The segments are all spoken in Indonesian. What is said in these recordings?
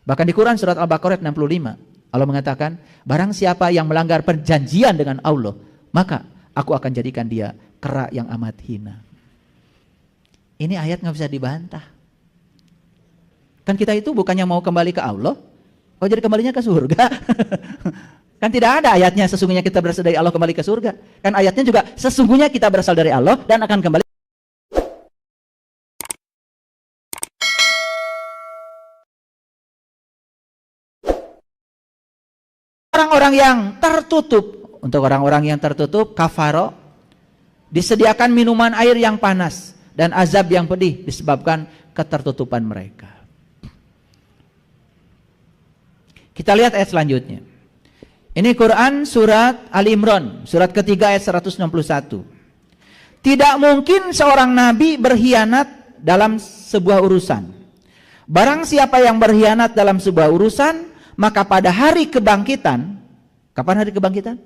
Bahkan di Quran surat Al-Baqarah 65, Allah mengatakan, barang siapa yang melanggar perjanjian dengan Allah, maka aku akan jadikan dia kera yang amat hina. Ini ayat nggak bisa dibantah. Kan kita itu bukannya mau kembali ke Allah, kok jadi kembalinya ke surga? Kan tidak ada ayatnya sesungguhnya kita berasal dari Allah kembali ke surga. Kan ayatnya juga sesungguhnya kita berasal dari Allah dan akan kembali. Orang-orang yang tertutup, untuk orang-orang yang tertutup, kafaro, disediakan minuman air yang panas dan azab yang pedih disebabkan ketertutupan mereka. Kita lihat ayat selanjutnya. Ini Quran surat Ali Imran, surat ketiga ayat 161. Tidak mungkin seorang nabi berkhianat dalam sebuah urusan. Barang siapa yang berkhianat dalam sebuah urusan, maka pada hari kebangkitan, kapan hari kebangkitan?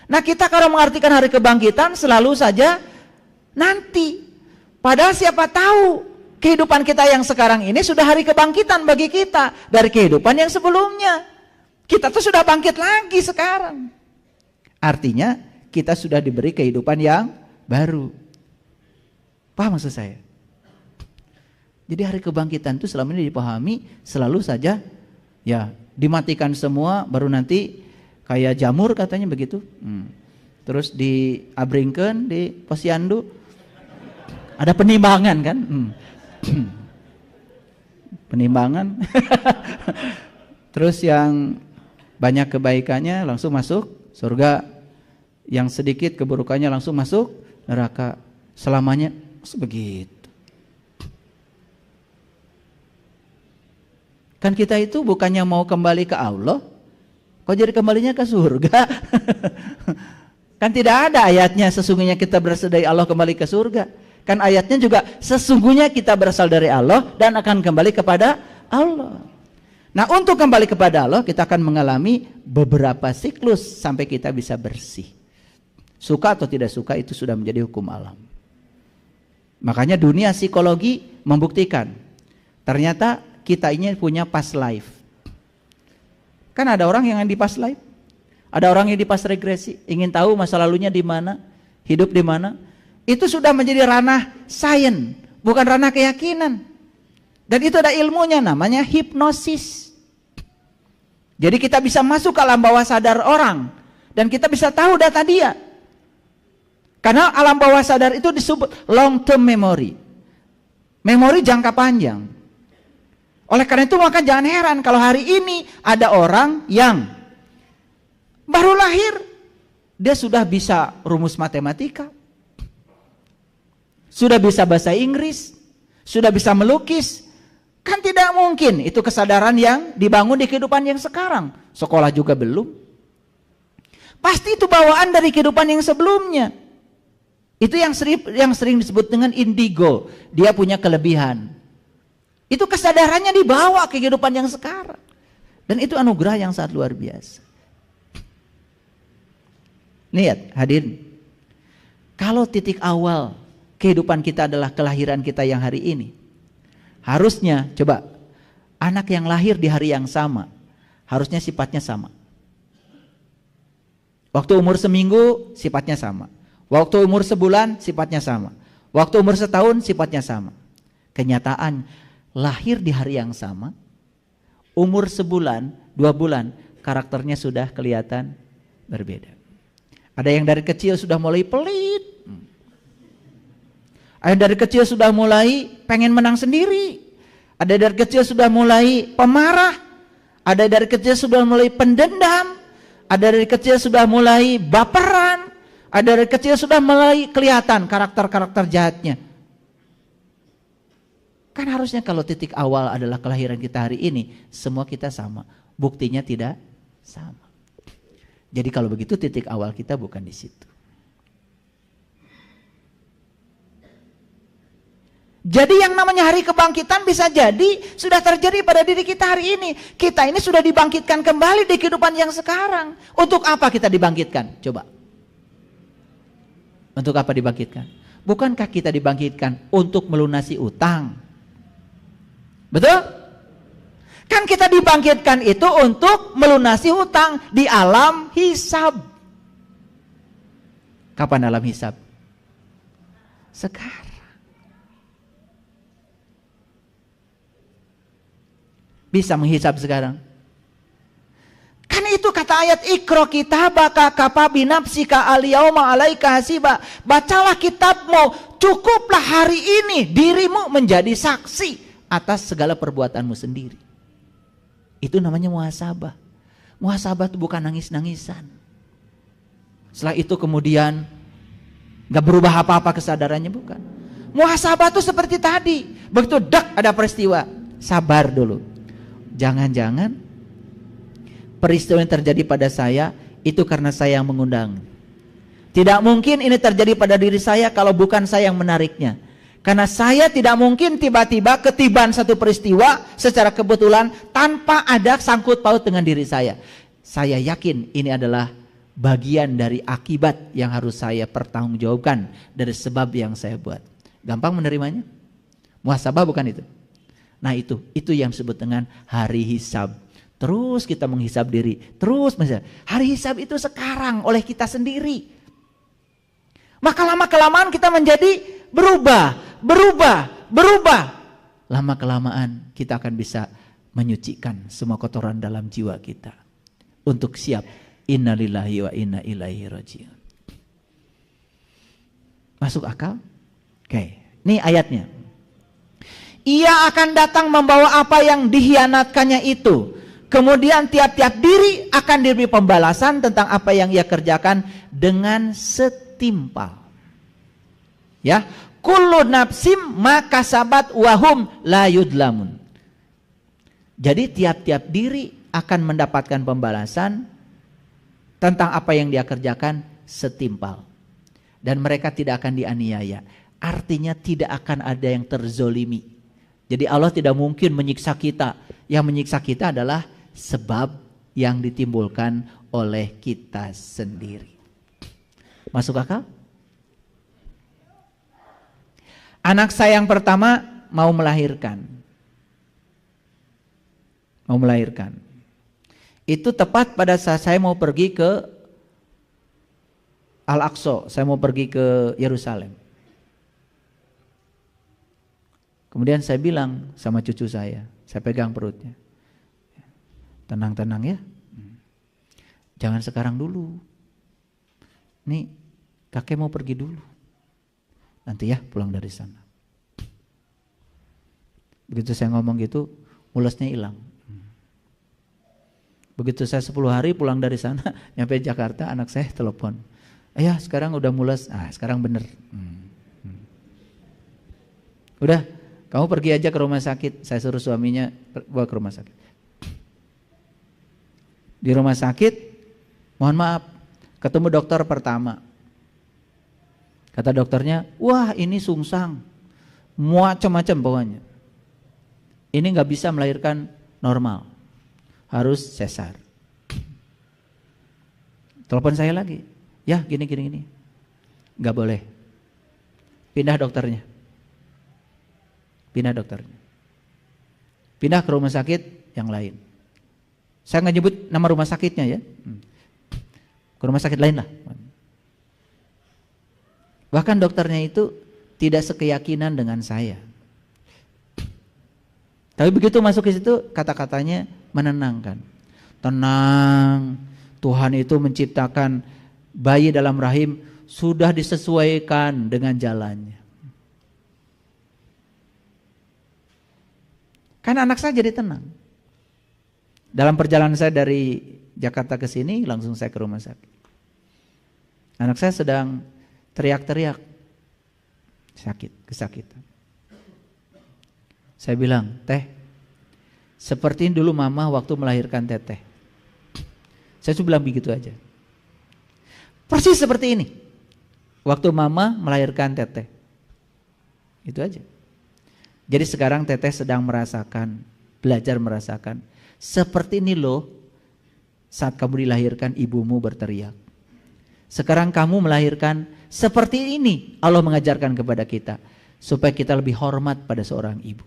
Nah, kita kalau mengartikan hari kebangkitan selalu saja nanti. Padahal siapa tahu kehidupan kita yang sekarang ini sudah hari kebangkitan bagi kita dari kehidupan yang sebelumnya. Kita tuh sudah bangkit lagi sekarang. Artinya kita sudah diberi kehidupan yang baru. Paham maksud saya? Jadi hari kebangkitan itu selama ini dipahami selalu saja ya dimatikan semua baru nanti kayak jamur katanya begitu. Terus diabringkan di posyandu ada penimbangan kan? Penimbangan. Terus yang banyak kebaikannya langsung masuk surga, yang sedikit keburukannya langsung masuk neraka selamanya. Begitu. Kan kita itu bukannya mau kembali ke Allah, kok jadi kembalinya ke surga? Kan tidak ada ayatnya sesungguhnya kita berasal dari Allah kembali ke surga. Kan ayatnya juga sesungguhnya kita berasal dari Allah dan akan kembali kepada Allah. Nah, untuk kembali kepada Allah kita akan mengalami beberapa siklus sampai kita bisa bersih. Suka atau tidak suka itu sudah menjadi hukum alam. Makanya dunia psikologi membuktikan ternyata kita ini punya past life. Kan ada orang yang di past life, ada orang yang di past regresi, ingin tahu masa lalunya di mana, hidup di mana. Itu sudah menjadi ranah sains, bukan ranah keyakinan. Dan itu ada ilmunya, namanya hipnosis. Jadi kita bisa masuk ke alam bawah sadar orang dan kita bisa tahu data dia. Karena alam bawah sadar itu disebut long term memory, memori jangka panjang. Oleh karena itu maka jangan heran kalau hari ini ada orang yang baru lahir, dia sudah bisa rumus matematika, sudah bisa bahasa Inggris, sudah bisa melukis. Kan tidak mungkin itu kesadaran yang dibangun di kehidupan yang sekarang. Sekolah juga belum. Pasti itu bawaan dari kehidupan yang sebelumnya. Itu yang sering disebut dengan indigo. Dia punya kelebihan. Itu kesadarannya dibawa ke kehidupan yang sekarang. Dan itu anugerah yang sangat luar biasa. Lihat hadirin. Kalau titik awal kehidupan kita adalah kelahiran kita yang hari ini. Harusnya coba anak yang lahir di hari yang sama. Harusnya sifatnya sama. Waktu umur seminggu sifatnya sama. Waktu umur sebulan sifatnya sama. Waktu umur setahun sifatnya sama. Kenyataan lahir di hari yang sama, umur sebulan, 2 bulan, karakternya sudah kelihatan berbeda. Ada yang dari kecil sudah mulai pelit. Ada yang dari kecil sudah mulai pengen menang sendiri. Ada dari kecil sudah mulai pemarah. Ada dari kecil sudah mulai pendendam. Ada dari kecil sudah mulai baperan. Ada dari kecil sudah mulai kelihatan karakter-karakter jahatnya. Kan harusnya kalau titik awal adalah kelahiran kita hari ini, semua kita sama. Buktinya tidak sama. Jadi kalau begitu titik awal kita bukan di situ. Jadi yang namanya hari kebangkitan bisa jadi sudah terjadi pada diri kita hari ini. Kita ini sudah dibangkitkan kembali di kehidupan yang sekarang. Untuk apa kita dibangkitkan? Coba. Untuk apa dibangkitkan? Bukankah kita dibangkitkan untuk melunasi utang? Betul? Kan kita dibangkitkan itu untuk melunasi hutang di alam hisab. Kapan alam hisab? Sekarang. Bisa menghisab sekarang. Kan itu kata ayat Iqra kitabaka kafa binafsika al-yauma 'alaika hasiba. Bacalah kitabmu, cukuplah hari ini dirimu menjadi saksi atas segala perbuatanmu sendiri. Itu namanya muhasabah. Muhasabah itu bukan nangis-nangisan. Setelah itu kemudian gak berubah apa-apa kesadarannya, bukan. Muhasabah itu seperti tadi. Begitu dak ada peristiwa, sabar dulu. Jangan-jangan peristiwa yang terjadi pada saya itu karena saya yang mengundang. Tidak mungkin ini terjadi pada diri saya kalau bukan saya yang menariknya. Karena saya tidak mungkin tiba-tiba ketiban satu peristiwa secara kebetulan tanpa ada sangkut paut dengan diri saya. Saya yakin ini adalah bagian dari akibat yang harus saya pertanggungjawabkan dari sebab yang saya buat. Gampang menerimanya? Muhasabah bukan itu? Nah itu yang disebut dengan hari hisab. Terus kita menghisab diri, terus menghisab. Hari hisab itu sekarang oleh kita sendiri. Maka lama-kelamaan kita menjadi berubah. Lama-kelamaan kita akan bisa menyucikan semua kotoran dalam jiwa kita. Untuk siap, innalillahi wa inna ilaihi raji'un. Masuk akal? Oke, ini ayatnya. Ia akan datang membawa apa yang dikhianatkannya itu. Kemudian tiap-tiap diri akan diberi pembalasan tentang apa yang ia kerjakan dengan setimpal. Ya, kullu nafsim maka sabat wahum la yudlamun. Jadi tiap-tiap diri akan mendapatkan pembalasan tentang apa yang dia kerjakan setimpal. Dan mereka tidak akan dianiaya. Artinya tidak akan ada yang terzolimi. Jadi Allah tidak mungkin menyiksa kita. Yang menyiksa kita adalah sebab yang ditimbulkan oleh kita sendiri. Masuk akal? Anak saya yang pertama mau melahirkan. Itu tepat pada saat saya mau pergi ke Al-Aqsa. Saya mau pergi ke Yerusalem. Kemudian saya bilang sama cucu saya pegang perutnya. Tenang-tenang ya. Jangan sekarang dulu. Nih, kakek mau pergi dulu. Nanti ya pulang dari sana. Begitu saya ngomong gitu, mulasnya hilang. Begitu saya 10 hari pulang dari sana, nyampe Jakarta, anak saya telepon. Ayah sekarang udah mulas, sekarang bener. Udah, kamu pergi aja ke rumah sakit. Saya suruh suaminya bawa ke rumah sakit. Di rumah sakit, mohon maaf, ketemu dokter pertama. Kata dokternya, wah ini sungsang, macam-macam bawahnya. Ini nggak bisa melahirkan normal, harus sesar. Telepon saya lagi, ya gini, nggak boleh. Pindah dokternya. Pindah ke rumah sakit yang lain. Saya nggak nyebut nama rumah sakitnya ya. Ke rumah sakit lain lah. Bahkan dokternya itu tidak sekeyakinan dengan saya. Tapi begitu masuk ke situ kata-katanya menenangkan. Tenang, Tuhan itu menciptakan bayi dalam rahim sudah disesuaikan dengan jalannya. Kan anak saya jadi tenang. Dalam perjalanan saya dari Jakarta ke sini, langsung saya ke rumah sakit. Anak saya sedang teriak-teriak, kesakitan. Saya bilang, Teh, seperti dulu mama waktu melahirkan Teteh. Saya cuma bilang begitu aja. Persis seperti ini. Waktu mama melahirkan Teteh. Itu aja. Jadi sekarang Teteh sedang belajar merasakan. Seperti ini loh, saat kamu dilahirkan ibumu berteriak. Sekarang kamu melahirkan seperti ini. Allah mengajarkan kepada kita. Supaya kita lebih hormat pada seorang ibu.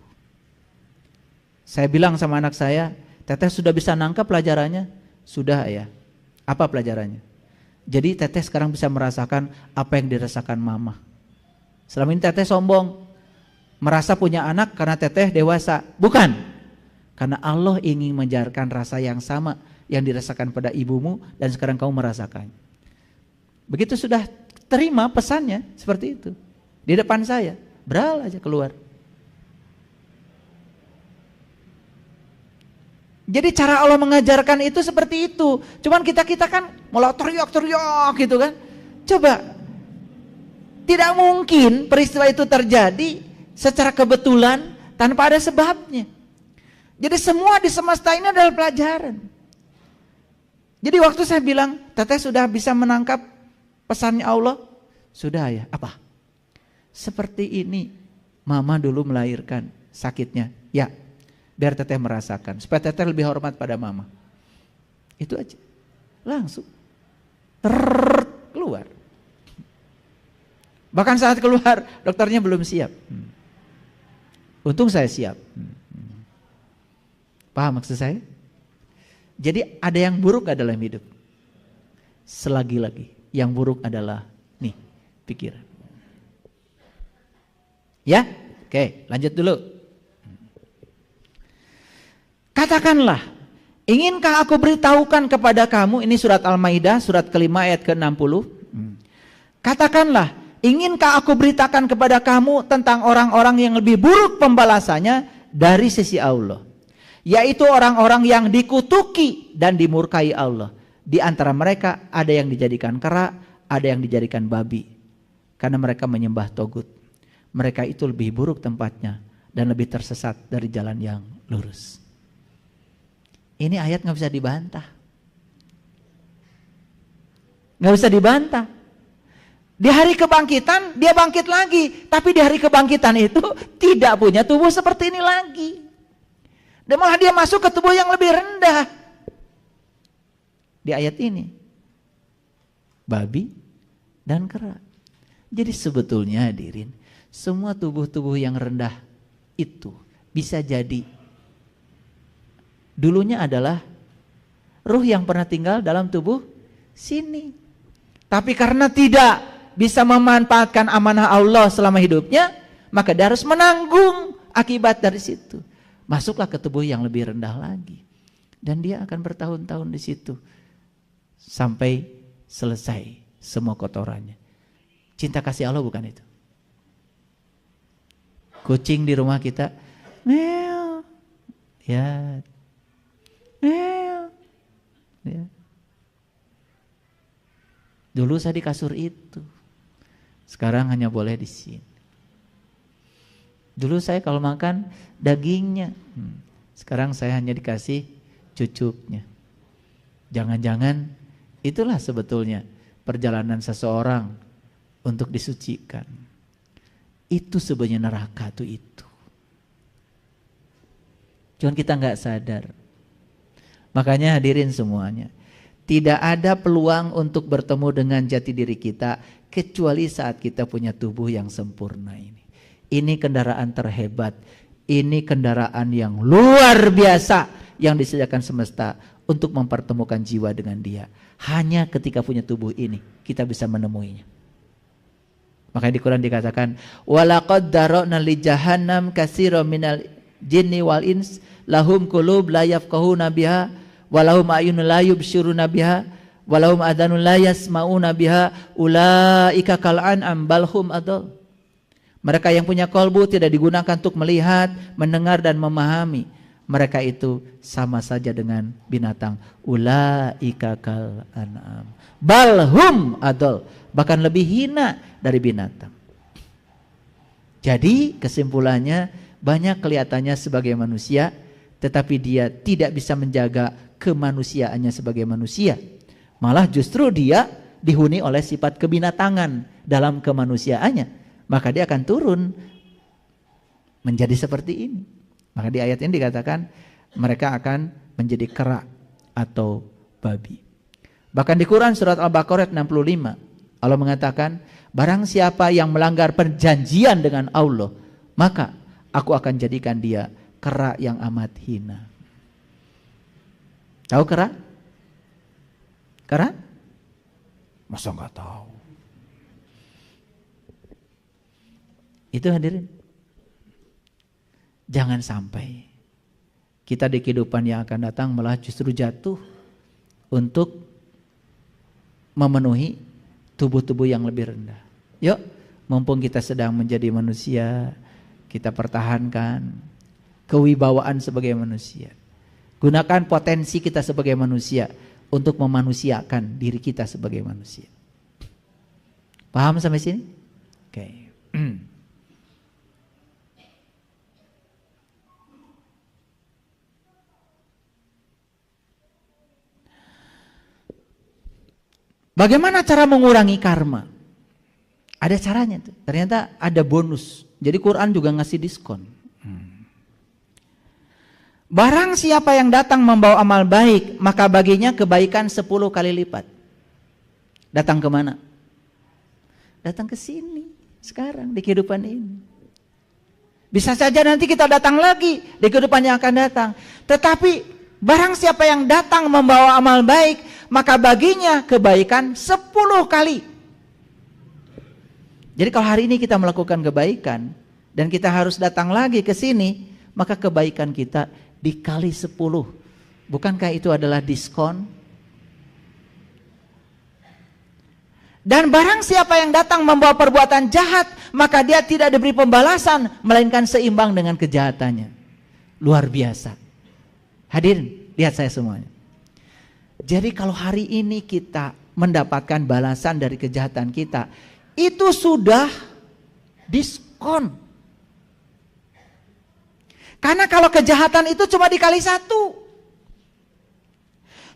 Saya bilang sama anak saya, Teteh sudah bisa nangkap pelajarannya? Sudah ya. Apa pelajarannya? Jadi teteh sekarang bisa merasakan apa yang dirasakan mama. Selama ini teteh sombong, merasa punya anak karena teteh dewasa. Bukan. Karena Allah ingin mengajarkan rasa yang sama yang dirasakan pada ibumu dan sekarang kamu merasakan. Begitu sudah terima pesannya seperti itu. Di depan saya, beral aja keluar. Jadi cara Allah mengajarkan itu seperti itu. Cuman kita kan malah teriak-teriak gitu kan. Coba, tidak mungkin peristiwa itu terjadi secara kebetulan tanpa ada sebabnya. Jadi semua di semesta ini adalah pelajaran. Jadi waktu saya bilang, teteh sudah bisa menangkap pesannya Allah? Sudah ya, apa? Seperti ini, mama dulu melahirkan sakitnya. Ya, biar teteh merasakan, supaya teteh lebih hormat pada mama. Itu aja. Langsung. Keluar. Bahkan saat keluar, dokternya belum siap. Untung saya siap. Paham maksud saya? Jadi ada yang buruk gak dalam hidup? Selagi-lagi yang buruk adalah nih, pikiran. Ya? Oke, lanjut dulu. Katakanlah, inginkah aku beritahukan kepada kamu, ini surat Al-Maidah, surat kelima ayat ke-60. Katakanlah, inginkah aku beritakan kepada kamu tentang orang-orang yang lebih buruk pembalasannya dari sisi Allah. Yaitu orang-orang yang dikutuki dan dimurkai Allah. Di antara mereka ada yang dijadikan kera, ada yang dijadikan babi. Karena mereka menyembah togut. Mereka itu lebih buruk tempatnya dan lebih tersesat dari jalan yang lurus. Ini ayat gak bisa dibantah. Gak bisa dibantah. Di hari kebangkitan dia bangkit lagi. Tapi di hari kebangkitan itu tidak punya tubuh seperti ini lagi. Dan malah dia masuk ke tubuh yang lebih rendah. Di ayat ini. Babi dan kera. Jadi sebetulnya hadirin, semua tubuh-tubuh yang rendah itu bisa jadi dulunya adalah ruh yang pernah tinggal dalam tubuh sini. Tapi karena tidak bisa memanfaatkan amanah Allah selama hidupnya, maka dia harus menanggung akibat dari situ. Masuklah ke tubuh yang lebih rendah lagi. Dan dia akan bertahun-tahun di situ. Sampai selesai semua kotorannya. Cinta kasih Allah bukan itu. Kucing di rumah kita, meow. Ya. Meow. Ya. Dulu saya di kasur itu. Sekarang hanya boleh di sini. Dulu saya kalau makan dagingnya, sekarang saya hanya dikasih cucuknya. Jangan-jangan itulah sebetulnya perjalanan seseorang untuk disucikan. Itu sebenarnya neraka tuh itu. Cuman kita nggak sadar. Makanya hadirin semuanya, tidak ada peluang untuk bertemu dengan jati diri kita kecuali saat kita punya tubuh yang sempurna ini. Ini kendaraan terhebat, ini kendaraan yang luar biasa yang disediakan semesta untuk mempertemukan jiwa dengan dia. Hanya ketika punya tubuh ini kita bisa menemuinya. Makanya di Quran dikatakan, walaqad dara'na li jahannam katsiran minal jinni wal ins lahum qulub la yafqahuna biha walahum a'yunun la yubsiruna biha walahum adhanun la yasma'una biha ulaika kal an'am bal hum adall. Mereka yang punya kolbu tidak digunakan untuk melihat, mendengar dan memahami. Mereka itu sama saja dengan binatang. Ulaika kal an'am bal hum adall, bahkan lebih hina dari binatang. Jadi kesimpulannya, banyak kelihatannya sebagai manusia, tetapi dia tidak bisa menjaga kemanusiaannya sebagai manusia. Malah justru dia dihuni oleh sifat kebinatangan dalam kemanusiaannya. Maka dia akan turun menjadi seperti ini. Maka di ayat ini dikatakan mereka akan menjadi kera atau babi. Bahkan di Quran surat Al-Baqarah 65 Allah mengatakan, barang siapa yang melanggar perjanjian dengan Allah, maka aku akan jadikan dia kera yang amat hina. Tahu kera? Kera? Masa nggak tahu? Itu hadirin. Jangan sampai kita di kehidupan yang akan datang malah justru jatuh untuk memenuhi tubuh-tubuh yang lebih rendah. Yuk, mumpung kita sedang menjadi manusia, kita pertahankan kewibawaan sebagai manusia. Gunakan potensi kita sebagai manusia untuk memanusiakan diri kita sebagai manusia. Paham sampai sini? Oke. Bagaimana cara mengurangi karma? Ada caranya tuh. Ternyata ada bonus. Jadi Quran juga ngasih diskon. Barang siapa yang datang membawa amal baik, maka baginya kebaikan 10 kali lipat. Datang kemana? Datang ke sini sekarang di kehidupan ini. Bisa saja nanti kita datang lagi di kehidupan yang akan datang. Tetapi barang siapa yang datang membawa amal baik, maka baginya kebaikan 10 kali. Jadi kalau hari ini kita melakukan kebaikan dan kita harus datang lagi ke sini, maka kebaikan kita dikali 10. Bukankah itu adalah diskon? Dan barang siapa yang datang membawa perbuatan jahat, maka dia tidak diberi pembalasan, melainkan seimbang dengan kejahatannya. Luar biasa. Hadirin, lihat saya semuanya. Jadi kalau hari ini kita mendapatkan balasan dari kejahatan kita, itu sudah diskon. Karena kalau kejahatan itu cuma dikali 1.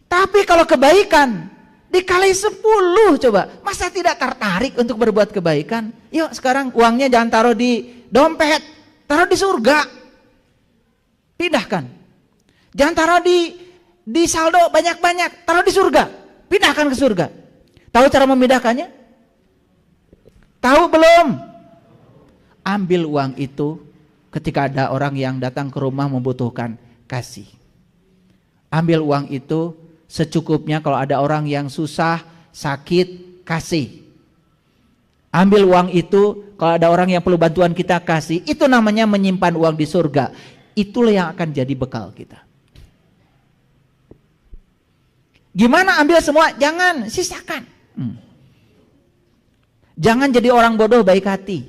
Tapi kalau kebaikan dikali 10 coba. Masa tidak tertarik untuk berbuat kebaikan? Yuk sekarang uangnya jangan taruh di dompet, taruh di surga. Pindahkan. Jangan taruh di saldo banyak-banyak, taruh di surga, pindahkan ke surga. Tahu cara memindahkannya? Tahu belum? Ambil uang itu ketika ada orang yang datang ke rumah membutuhkan, kasih. Ambil uang itu secukupnya kalau ada orang yang susah, sakit, kasih. Ambil uang itu kalau ada orang yang perlu bantuan kita, kasih. Itu namanya menyimpan uang di surga. Itulah yang akan jadi bekal kita. Gimana ambil semua? Jangan, sisakan. Jangan jadi orang bodoh baik hati.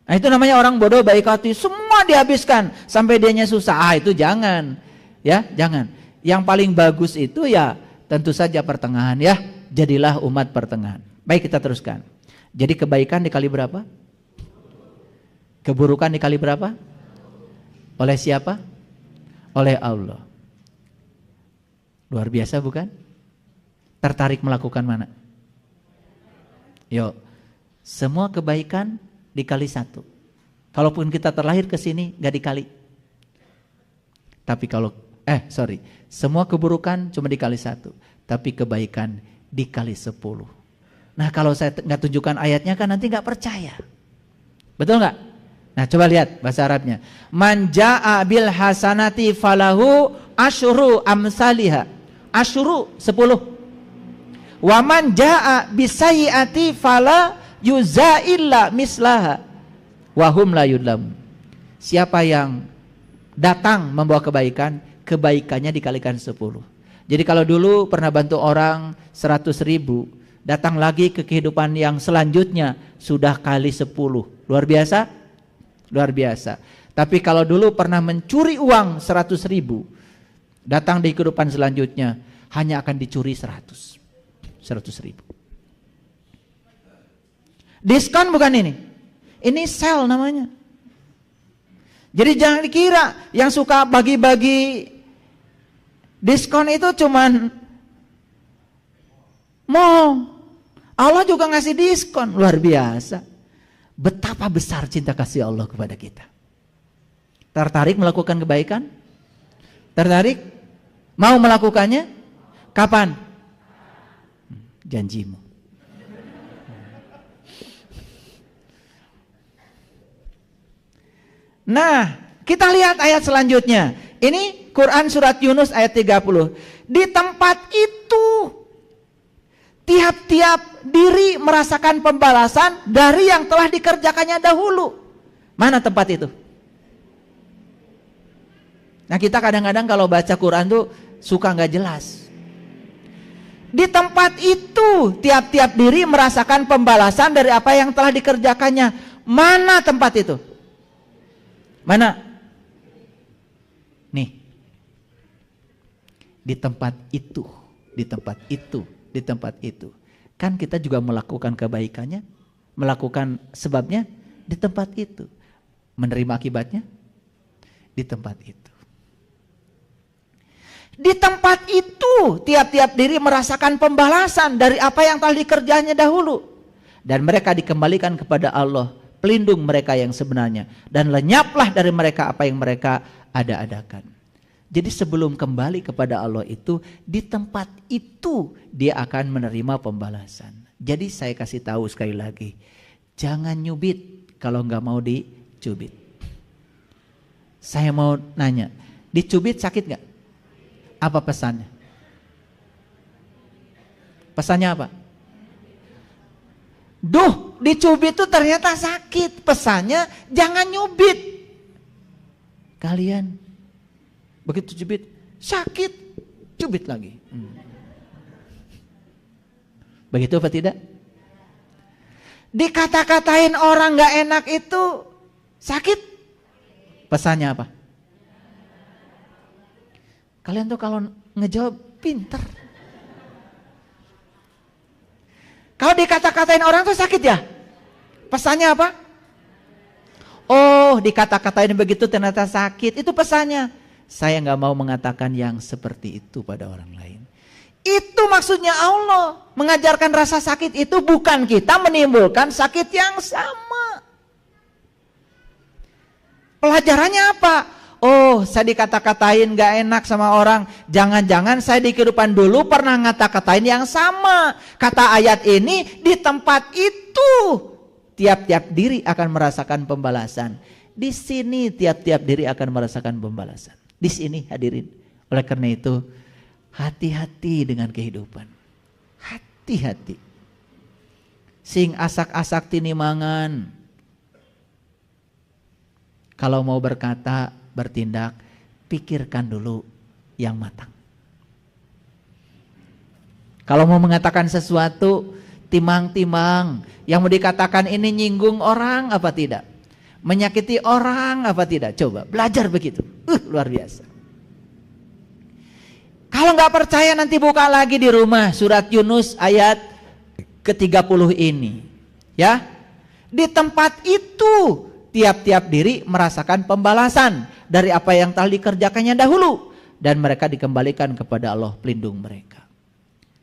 Nah itu namanya orang bodoh baik hati. Semua dihabiskan sampai dianya susah. Itu jangan. Ya, jangan. Yang paling bagus itu ya tentu saja pertengahan ya. Jadilah umat pertengahan. Baik, kita teruskan. Jadi kebaikan dikali berapa? Keburukan dikali berapa? Oleh siapa? Oleh Allah. Luar biasa bukan? Tertarik melakukan mana? Yuk, semua kebaikan dikali 1. Kalaupun kita terlahir ke sini gak dikali. Tapi kalau semua keburukan cuma dikali 1, tapi kebaikan dikali 10. Nah kalau saya nggak tunjukkan ayatnya kan nanti nggak percaya. Betul nggak? Nah coba lihat bahasa Arabnya. Man jaa bil hasanati falahu asyru amsalihha. Asyru 10. Wa man jaa bisayyiati fala yuzailla mislaha wa hum la yudlam. Siapa yang datang membawa kebaikan, kebaikannya dikalikan 10. Jadi kalau dulu pernah bantu orang 100.000, datang lagi ke kehidupan yang selanjutnya sudah kali 10. Luar biasa? Luar biasa. Tapi kalau dulu pernah mencuri uang 100.000, datang di kehidupan selanjutnya hanya akan dicuri 100.000. Diskon bukan ini? Ini sale namanya. Jadi jangan dikira yang suka bagi-bagi diskon itu cuman mau. Allah juga ngasih diskon, luar biasa. Betapa besar cinta kasih Allah kepada kita. Tertarik melakukan kebaikan? Tertarik? Mau melakukannya? Kapan? Janjimu. Nah, kita lihat ayat selanjutnya. Ini Quran surat Yunus ayat 30. Di tempat itu tiap-tiap diri merasakan pembalasan dari yang telah dikerjakannya dahulu. Mana tempat itu? Nah, kita kadang-kadang kalau baca Quran tuh suka nggak jelas. Di tempat itu tiap-tiap diri merasakan pembalasan dari apa yang telah dikerjakannya. Mana tempat itu? Mana? Nih. Di tempat itu, di tempat itu, di tempat itu. Kan kita juga melakukan kebaikannya, melakukan sebabnya di tempat itu. Menerima akibatnya di tempat itu. Di tempat itu tiap-tiap diri merasakan pembalasan dari apa yang telah dikerjanya dahulu. Dan mereka dikembalikan kepada Allah, pelindung mereka yang sebenarnya. Dan lenyaplah dari mereka apa yang mereka ada-adakan. Jadi sebelum kembali kepada Allah itu, di tempat itu dia akan menerima pembalasan. Jadi saya kasih tahu sekali lagi, jangan nyubit kalau nggak mau dicubit. Saya mau nanya, dicubit sakit nggak? Apa pesannya? Pesannya apa? Duh, dicubit itu ternyata sakit. Pesannya jangan nyubit. Kalian begitu cubit, sakit, cubit lagi. Begitu apa tidak? Dikata-katain orang gak enak itu sakit. Pesannya apa? Kalian tuh kalau ngejawab pinter. Kalau dikata-katain orang tuh sakit ya? Pesannya apa? Oh, dikata-katain begitu ternyata sakit. Itu pesannya. Saya nggak mau mengatakan yang seperti itu pada orang lain. Itu maksudnya Allah. Mengajarkan rasa sakit itu bukan kita menimbulkan sakit yang sama. Pelajarannya apa? Oh, saya dikata-katain gak enak sama orang. Jangan-jangan saya di kehidupan dulu pernah ngata-katain yang sama. Kata ayat ini, di tempat itu tiap-tiap diri akan merasakan pembalasan. Di sini tiap-tiap diri akan merasakan pembalasan. Di sini hadirin. Oleh karena itu, hati-hati dengan kehidupan. Hati-hati. Sing asak-asak tinimangan. Kalau mau berkata, bertindak, pikirkan dulu yang matang. Kalau mau mengatakan sesuatu, timang-timang. Yang mau dikatakan ini nyinggung orang apa tidak? Menyakiti orang apa tidak? Coba belajar begitu. Luar biasa. Kalau nggak percaya nanti buka lagi di rumah surat Yunus ayat ke-30 ini. Ya. Di tempat itu tiap-tiap diri merasakan pembalasan dari apa yang telah dikerjakannya dahulu, dan mereka dikembalikan kepada Allah, pelindung mereka.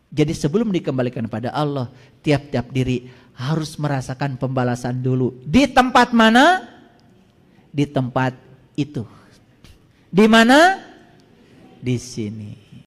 Jadi sebelum dikembalikan kepada Allah, tiap-tiap diri harus merasakan pembalasan dulu. Di tempat mana? Di tempat itu. Di mana? Di sini.